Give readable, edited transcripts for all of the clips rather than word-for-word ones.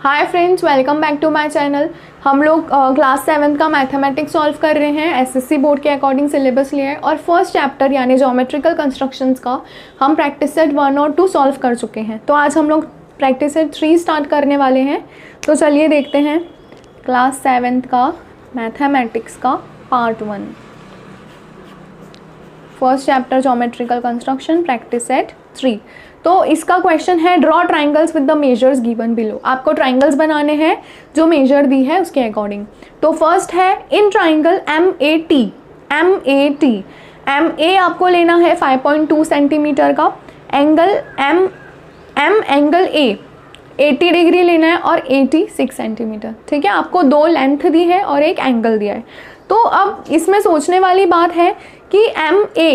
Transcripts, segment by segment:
Hi friends, welcome back to my channel. हम लोग class 7 का मैथमेटिक्स सॉल्व कर रहे हैं। एसएससी बोर्ड के अकॉर्डिंग सिलेबस लिया है और फर्स्ट चैप्टर यानी ज्योमेट्रिकल कंस्ट्रक्शंस का हम प्रैक्टिस सेट 1 और 2 सॉल्व कर चुके हैं। तो आज हम लोग प्रैक्टिस सेट 3 स्टार्ट करने वाले हैं। तो चलिए देखते हैं क्लास 7 का मैथमेटिक्स का part 1, first chapter geometrical construction, practice set 3। तो इसका क्वेश्चन है draw triangles with the measures given below. आपको ट्राइंगल्स बनाने हैं जो मेजर दी है उसके अकॉर्डिंग। तो फर्स्ट है इन ट्राइंगल MAT, MA आपको लेना है 5.2 सेंटीमीटर का, angle M angle A 80 degree लेना है और 86 सेंटीमीटर। ठीक है, आपको 2 लेंथ दी है और एक एंगल दिया है। तो अब इसमें सोचने वाली बात है कि MA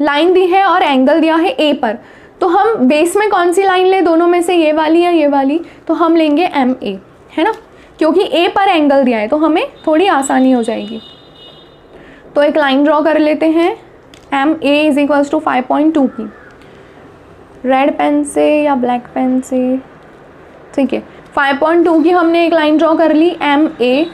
लाइन दी है और एंगल दिया है A पर, तो हम बेस में कौन सी लाइन ले, दोनों में से ये वाली या ये वाली? तो हम लेंगे MA, है ना, क्योंकि A पर एंगल दिया है तो हमें थोड़ी आसानी हो जाएगी। तो एक लाइन ड्रॉ कर लेते हैं MA = 5.2 की, रेड पेन से या ब्लैक पेन से। ठीक है, 5.2 की हमने एक लाइन ड्रॉ कर ली, MA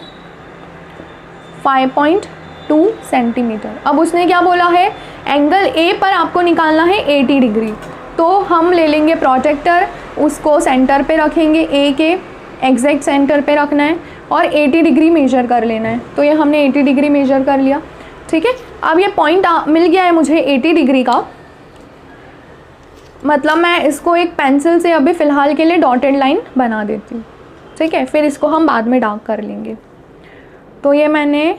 5.2 सेंटीमीटर। अब उसने क्या बोला है, एंगल A पर आपको निकालना है 80 डिग्री। तो हम ले लेंगे प्रोजेक्टर, उसको सेंटर पे रखेंगे, A के एग्जैक्ट सेंटर पे रखना है और 80 डिग्री मेजर कर लेना है। तो ये हमने 80 डिग्री मेजर कर लिया। ठीक है, अब ये पॉइंट मिल गया है मुझे 80 डिग्री का, मतलब मैं इसको एक पेंसिल से अभी फ़िलहाल के लिए डॉटेड लाइन बना देती हूँ। ठीक है, फिर इसको हम बाद में डार्क कर लेंगे। तो ये मैंने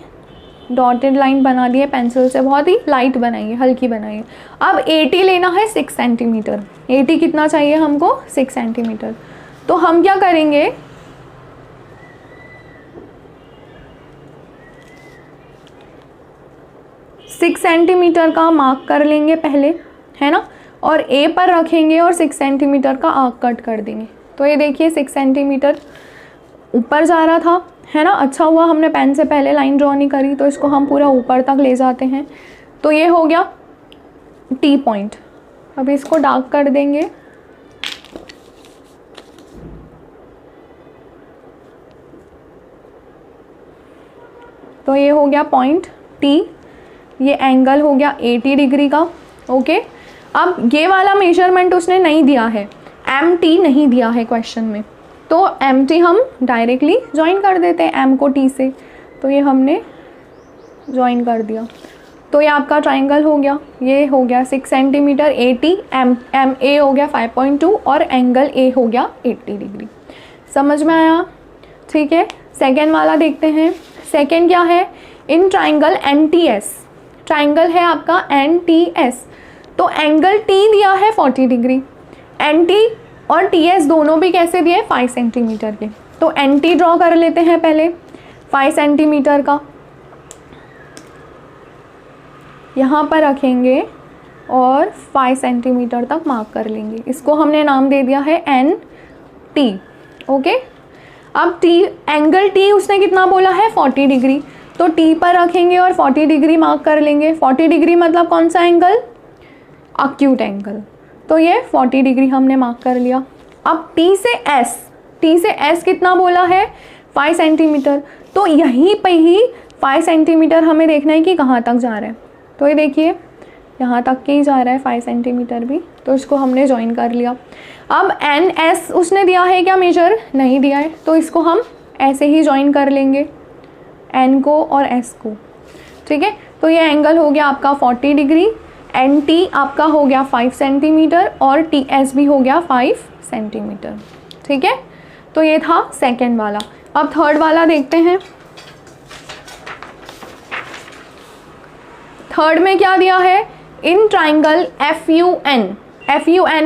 डॉटेड लाइन बना दी है पेंसिल से, बहुत ही लाइट बनाई है, हल्की बनाई है। अब 80 लेना है 6 सेंटीमीटर। 80 कितना चाहिए हमको? 6 सेंटीमीटर। तो हम क्या करेंगे, सिक्स सेंटीमीटर का मार्क कर लेंगे पहले, है ना, और A पर रखेंगे और 6 सेंटीमीटर का आर्क कट कर देंगे। तो ये देखिए 6 सेंटीमीटर ऊपर जा रहा था, है ना। अच्छा हुआ हमने पेन से पहले लाइन ड्रॉ नहीं करी, तो इसको हम पूरा ऊपर तक ले जाते हैं। तो ये हो गया T पॉइंट। अब इसको डार्क कर देंगे। तो ये हो गया पॉइंट T, ये एंगल हो गया 80 डिग्री का। ओके, अब ये वाला मेजरमेंट उसने नहीं दिया है, MT नहीं दिया है क्वेश्चन में, तो MT हम डायरेक्टली ज्वाइन कर देते हैं M को T से। तो ये हमने ज्वाइन कर दिया। तो ये आपका ट्राइंगल हो गया, ये हो गया 6 सेंटीमीटर 80, MA हो गया 5.2 और एंगल A हो गया 80 डिग्री। समझ में आया? ठीक है, सेकेंड वाला देखते हैं। सेकेंड क्या है, इन ट्राइंगल NTS, ट्राइंगल है आपका NTS, तो एंगल T दिया है 40 डिग्री, NT और TS दोनों भी कैसे दिए? 5 सेंटीमीटर के। तो NT ड्रॉ कर लेते हैं पहले 5 सेंटीमीटर का, यहाँ पर रखेंगे और 5 सेंटीमीटर तक मार्क कर लेंगे। इसको हमने नाम दे दिया है NT। ओके, अब T, एंगल T उसने कितना बोला है? 40 डिग्री। तो T पर रखेंगे और 40 डिग्री मार्क कर लेंगे। 40 डिग्री मतलब कौन सा एंगल? Acute angle. तो ये 40 डिग्री हमने मार्क कर लिया। अब T से S कितना बोला है? 5 सेंटीमीटर। तो यहीं पे ही 5 सेंटीमीटर हमें देखना है कि कहाँ तक जा रहा है। तो ये देखिए यहाँ तक के ही जा रहा है 5 सेंटीमीटर भी, तो इसको हमने ज्वाइन कर लिया। अब NS उसने दिया है क्या मेजर? नहीं दिया है, तो इसको हम ऐसे ही ज्वाइन कर लेंगे, N को और S को। ठीक है, तो ये एंगल हो गया आपका 40 डिग्री, NT आपका हो गया 5 सेंटीमीटर और TS भी हो गया 5 सेंटीमीटर। ठीक है, तो ये था सेकेंड वाला। अब थर्ड वाला देखते हैं। थर्ड में क्या दिया है, इन ट्राइंगल FUN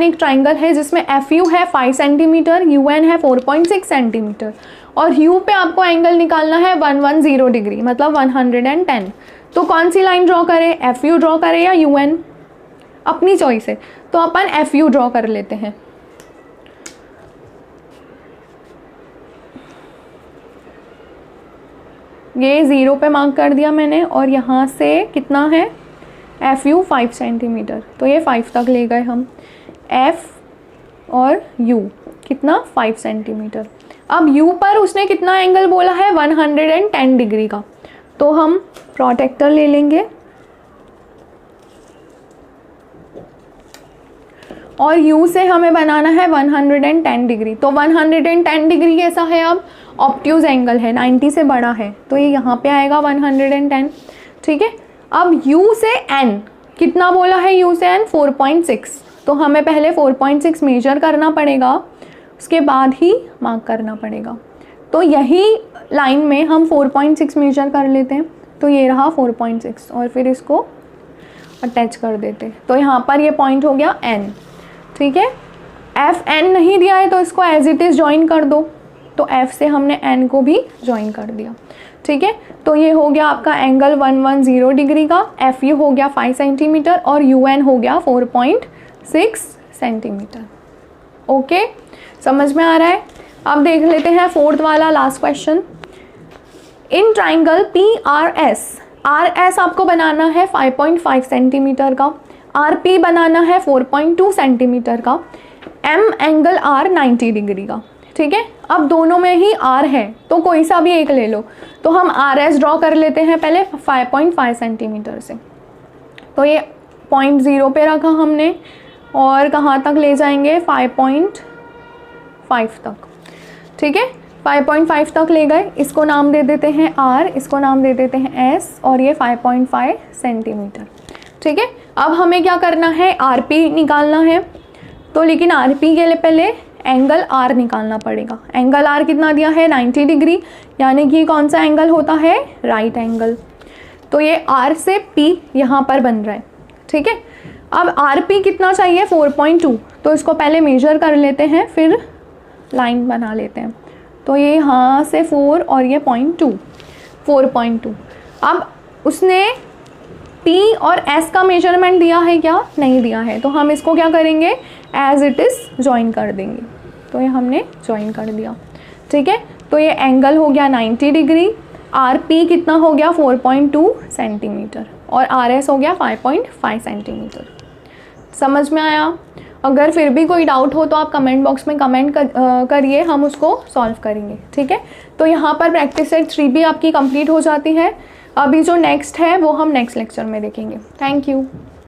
एक ट्राइंगल है जिसमें FU है 5 सेंटीमीटर, UN है 4.6 सेंटीमीटर और U पे आपको एंगल निकालना है 110 डिग्री, मतलब 110। तो कौन सी लाइन ड्रॉ करें, FU ड्रॉ करें या UN? अपनी चॉइस है। तो अपन FU ड्रॉ कर लेते हैं। ये 0 पे मार्क कर दिया मैंने और यहाँ से कितना है FU 5 सेंटीमीटर, तो ये 5 तक ले गए हम। F और U कितना 5 सेंटीमीटर। अब U पर उसने कितना एंगल बोला है 110 डिग्री का, तो हम प्रोटेक्टर ले लेंगे और U से हमें बनाना है 110 डिग्री। तो 110 डिग्री कैसा है, अब ऑब्ट्यूज एंगल है, 90 से बड़ा है, तो ये यहाँ पे आएगा 110। ठीक है, अब U से N कितना बोला है, U से N 4.6, तो हमें पहले 4.6 मेजर करना पड़ेगा, उसके बाद ही मार्क करना पड़ेगा। तो यही लाइन में हम 4.6 मेजर कर लेते हैं, तो ये रहा 4.6 और फिर इसको अटैच कर देते हैं। तो यहाँ पर ये पॉइंट हो गया N। ठीक है, एफ एन नहीं दिया है तो इसको एज इट इज़ ज्वाइन कर दो, तो F से हमने N को भी ज्वाइन कर दिया। ठीक है, तो ये हो गया आपका एंगल 110 डिग्री का, FU हो गया 5 सेंटीमीटर और UN हो गया 4.6 सेंटीमीटर। ओके, समझ में आ रहा है। अब देख लेते हैं फोर्थ वाला last question. In triangle PRS, RS आपको बनाना है 5.5 सेंटीमीटर का, RP बनाना है 4.2 सेंटीमीटर का, M एंगल R 90 डिग्री का। ठीक है, अब दोनों में ही R है तो कोई सा भी एक ले लो। तो हम RS ड्रॉ कर लेते हैं पहले 5.5 सेंटीमीटर से। तो ये 0.0 पे रखा हमने और कहाँ तक ले जाएंगे 5.5 तक। ठीक है, 5.5 तक ले गए, इसको नाम दे देते हैं R, इसको नाम दे देते हैं S और ये 5.5 सेंटीमीटर। ठीक है, अब हमें क्या करना है, RP निकालना है, तो लेकिन RP के लिए पहले एंगल R निकालना पड़ेगा। एंगल R कितना दिया है 90 डिग्री, यानी कि कौन सा एंगल होता है, राइट एंगल। तो ये R से P यहाँ पर बन रहा है। ठीक है, अब RP कितना चाहिए 4.2, तो इसको पहले मेजर कर लेते हैं फिर लाइन बना लेते हैं। तो ये यहाँ से 4 और ये 4.2। अब उसने P और S का मेजरमेंट दिया है क्या, नहीं दिया है, तो हम इसको क्या करेंगे एज इट इज़ ज्वाइन कर देंगे। तो ये हमने ज्वाइन कर दिया। ठीक है, तो ये एंगल हो गया 90 डिग्री, RP कितना हो गया 4.2 सेंटीमीटर और RS हो गया 5.5 सेंटीमीटर। समझ में आया। अगर फिर भी कोई डाउट हो तो आप कमेंट बॉक्स में कमेंट करिए, हम उसको सॉल्व करेंगे। ठीक है, तो यहाँ पर प्रैक्टिस सेट 3 भी आपकी कंप्लीट हो जाती है। अभी जो नेक्स्ट है वो हम नेक्स्ट लेक्चर में देखेंगे। Thank you.